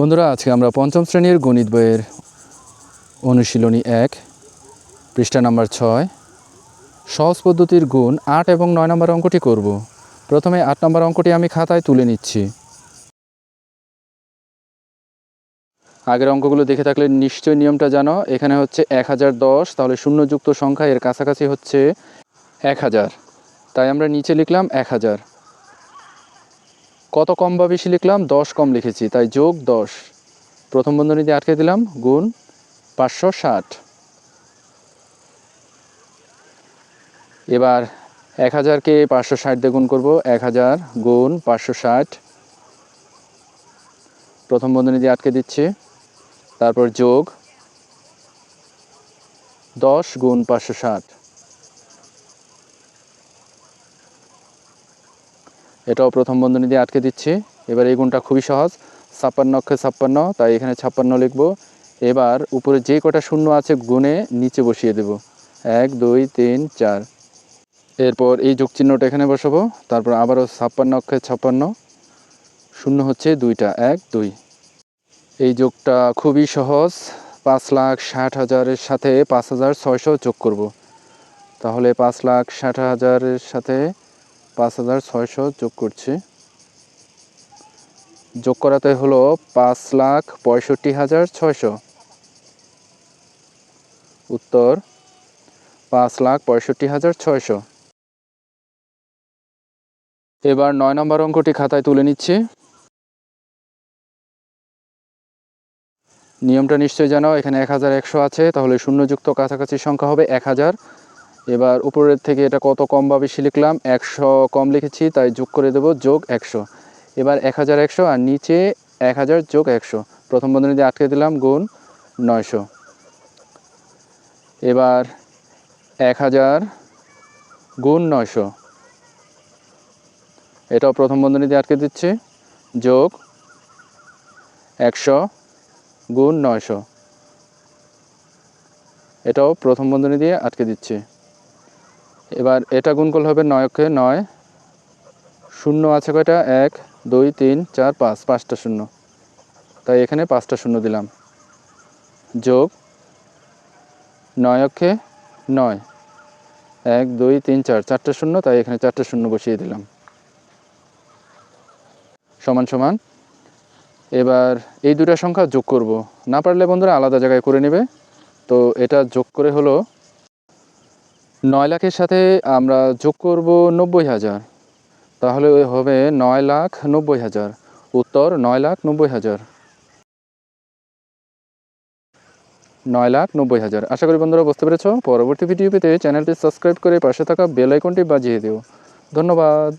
বন্ধুরা, আজকে আমরা পঞ্চম শ্রেণীর গণিত বইয়ের অনুশীলনী 1 পৃষ্ঠা নাম্বার 6 সহজ পদ্ধতির গুণ 8 এবং 9 নম্বর অঙ্কটি করব। প্রথমে 8 নম্বর অঙ্কটি আমি খাতায় তুলে নিচ্ছি। আগের অঙ্কগুলো দেখে থাকলে নিশ্চয়ই নিয়মটা জানো। এখানে হচ্ছে 1010, তাহলে শূন্যযুক্ত সংখ্যা এর কাছাকাছি হচ্ছে 1000, তাই আমরা নিচে লিখলাম 1000। কত কম বা বেশি লিখলাম? 10 কম লিখেছি, তাই যোগ 10। প্রথম বন্ধনী দিয়ে আটকে দিলাম, গুণ 560। এবার 1000কে 560 দিয়ে গুণ করবো। 1000 গুণ 560, প্রথম বন্ধনী দিয়ে আটকে দিচ্ছি, তারপর যোগ 10 গুণ 560, এটাও প্রথম বন্ধনী দিয়ে আটকে দিচ্ছি। এবার এই গুণটা খুবই সহজ, 56 অক্ষে 56, তাই এখানে 56 লিখব। এবার উপরে যে কটা শূন্য আছে গুণে নিচে বসিয়ে দেব, 1 2 3 4। এরপর এই যোগ চিহ্নটা এখানে বসাবো, তারপর আবারও 56 অক্ষে 56, শূন্য হচ্ছে 2টা, 1 2। এই যোগটা খুবই সহজ, 5,60,000-এর সাথে 5,600 যোগ করব। তাহলে 5,60,000-এর সাথে 5,600 যোগ করছি। যোগ করাতে হলো 5,65,600। উত্তর 5,65,600। এবার 9 নম্বর অঙ্কটি খাতায় তুলে নিচ্ছি। নিয়মটা নিশ্চয়ই জানো। এখানে 1100 আছে, তাহলে শূন্যযুক্ত কাছাকাছি সংখ্যা হবে 1000। এবার উপরের থেকে এটা কত কম বা বেশি লিখলাম? 100 কম লিখেছি, তাই যোগ করে দেব, যোগ 100। এবার 1100 আর নিচে 1000 যোগ 100, প্রথম বন্ধনী দিয়ে আটকে দিলাম, গুণ 900। এবার 1000 গুণ 900, এটাও প্রথম বন্ধনী দিয়ে আটকে দিচ্ছি, যোগ 100 গুণ 900, এটাও প্রথম বন্ধনী দিয়ে আটকে দিচ্ছি। এবার এটা গুণ করলে হবে 9 অক্ষে 9, শূন্য আছে কয়টা? 1 2 3 4 5, 5টা শূন্য, তাই এখানে 5টা শূন্য দিলাম, যোগ 9 অক্ষে 9, 1 2 3 4, 4টা শূন্য, তাই এখানে 4টা শূন্য বসিয়ে দিলাম, সমান সমান। এবার এই দুটা সংখ্যা যোগ করব, না পারলে বন্ধুরা আলাদা জায়গায় করে নেবে। তো এটা যোগ করে হলো 9 লাখের সাথে আমরা যোগ করব 90,000, তাহলে হবে 9,90,000। উত্তর 9,90,000। 9,90,000। আশা করি বন্ধুরা বুঝতে পেরেছ। পরবর্তী ভিডিও পেতে চ্যানেলটি সাবস্ক্রাইব করে পাশে থাকা বেল আইকনটি বাজিয়ে দিও। ধন্যবাদ।